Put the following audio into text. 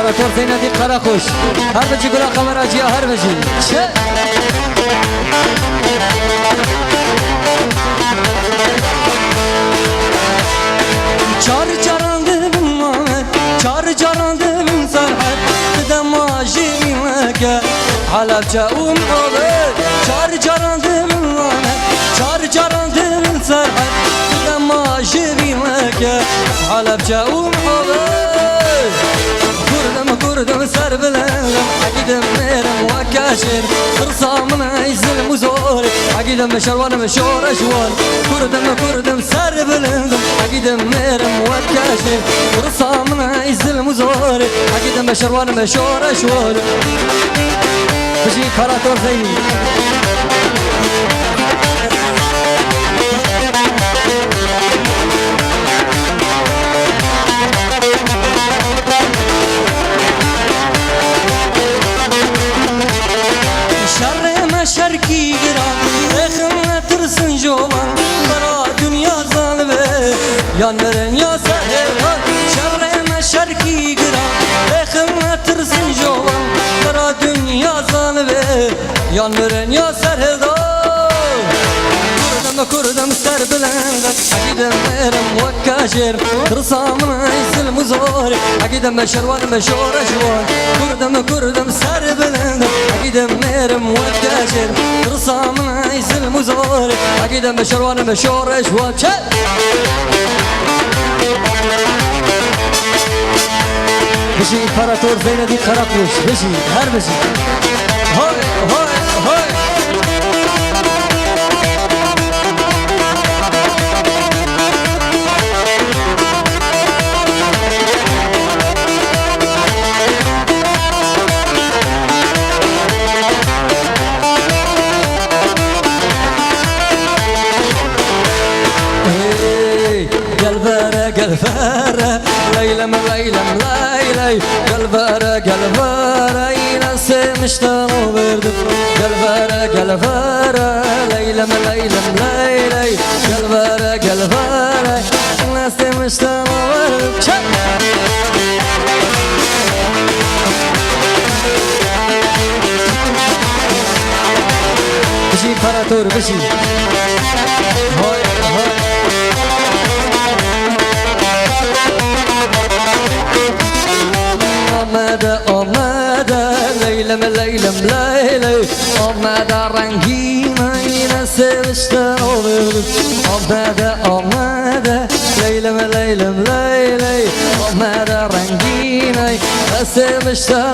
امپراتور زینتی قراخوش هر بچی گلا قمراجی هر بچی چه چار چرندم چار چرندم سرحد بدم ماجی مکه حلب جاوم قبل چار چرندم چار چرندم سرحد بدم ماجی مکه حلب جاوم قبل كردم سر بلندم عقيدم ميرم وكاشر رصام عيزل مزور عقيدم مشروان مشور اشوال كردم سر بلندم عقيدم ميرم وكاشر رصام عيزل مزور عقيدم مشروان مشور اشوال بشي امبراتور زيني شرکی گران اخم ترسن جوان برا دنیا ظالمه یان برن یا سهران شرم شرکی گران اخم ترسن جوان برا دنیا ظالمه یان برن یا سهران كردم سر بلندم عقيدم ميرم وكاشر رصام عيسل مزور عقيدم مشروان مشور اشوان كردم سر بلندم عقيدم ميرم وكاشر رصام عيسل مزور عقيدم مشروان مشور اشوان بشي امبراتور زينتي قراقوش بشي هر بشي هاي هاي هاي قلبارة ليلم ليلم ليلي قلبارة ينسى مشتاق برد قلبارة ليلم ليلم ليلي قلبارة ينسى مشتاق برد بشي امبراتور بشي هاي هاي آمده لیلم لیلی آمده رنگین اینسه بشتن آمده لیلم لیلی آمده رنگین اینسه بشتن